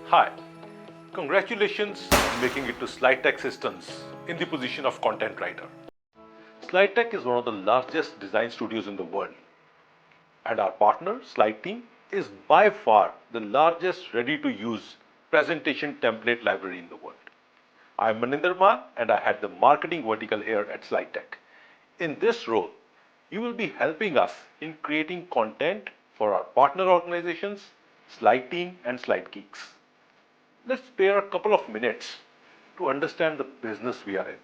Hi, congratulations on making it to SlideTech Systems in the position of content writer. SlideTech is one of the largest design studios in the world, and our partner, SlideTeam, is by far the largest ready-to-use presentation template library in the world. I am Maninder Man, and I head the marketing vertical here at SlideTech. In this role, you will be helping us in creating content for our partner organizations, SlideTeam and SlideGeeks. Let's spare a couple of minutes to understand the business we are in.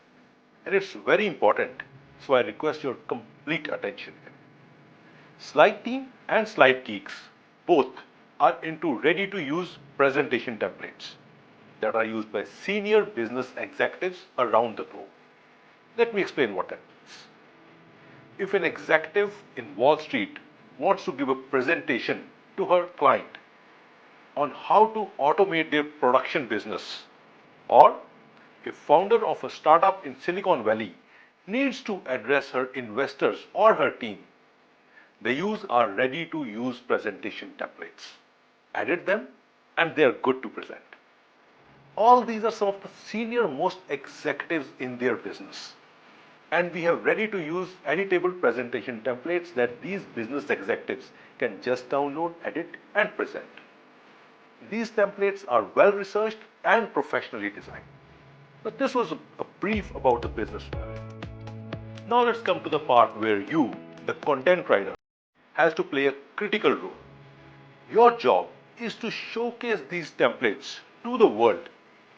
And it's very important, so I request your complete attention. SlideTeam and SlideGeeks both are into ready-to-use presentation templates that are used by senior business executives around the globe. Let me explain what that means. If an executive in Wall Street wants to give a presentation to her client on how to automate their production business, or a founder of a startup in Silicon Valley needs to address her investors or her team, they use our ready-to-use presentation templates. Edit them and they are good to present. All these are some of the senior most executives in their business. And we have ready-to-use editable presentation templates that these business executives can just download, edit and present. These templates are well researched and professionally designed. But this was a brief about the business. Now let's come to the part where you, the content writer, has to play a critical role. Your job is to showcase these templates to the world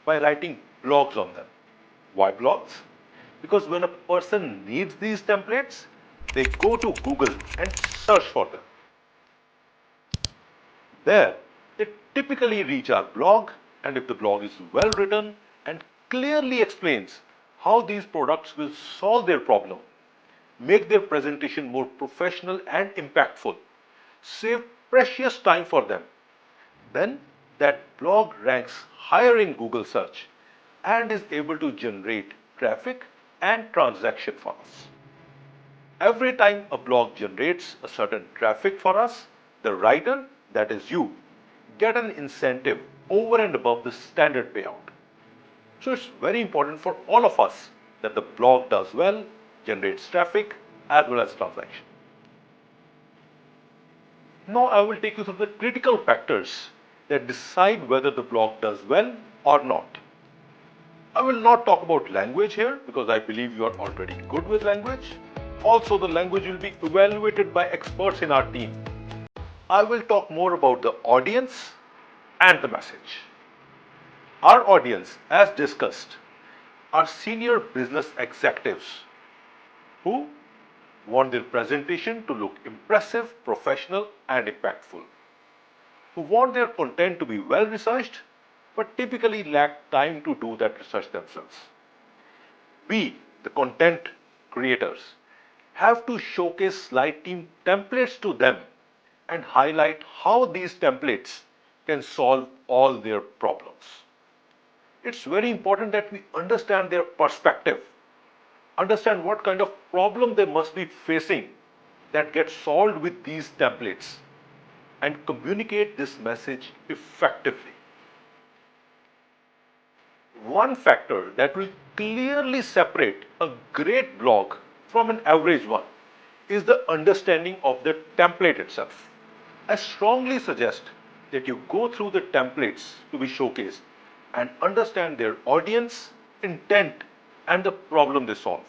by writing blogs on them. Why blogs? Because when a person needs these templates, they go to Google and search for them. There, they typically reach our blog, and if the blog is well written and clearly explains how these products will solve their problem, make their presentation more professional and impactful, save precious time for them, then that blog ranks higher in Google search and is able to generate traffic and transaction for us. Every time a blog generates a certain traffic for us, the writer, that is you, get an incentive over and above the standard payout. So it's very important for all of us that the blog does well, generates traffic as well as transaction. Now I will take you through the critical factors that decide whether the blog does well or not. I will not talk about language here because I believe you are already good with language. Also, the language will be evaluated by experts in our team. I will talk more about the audience and the message. Our audience, as discussed, are senior business executives who want their presentation to look impressive, professional, and impactful, who want their content to be well researched but typically lack time to do that research themselves. We, the content creators, have to showcase SlideTeam templates to them and highlight how these templates can solve all their problems. It's very important that we understand their perspective, understand what kind of problem they must be facing that gets solved with these templates, and communicate this message effectively. One factor that will clearly separate a great blog from an average one is the understanding of the template itself. I strongly suggest that you go through the templates to be showcased and understand their audience, intent, and the problem they solve.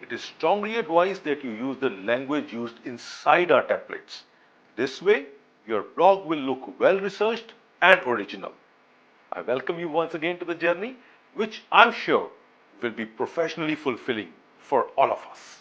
It is strongly advised that you use the language used inside our templates. This way, your blog will look well researched and original. I welcome you once again to the journey, which I'm sure will be professionally fulfilling for all of us.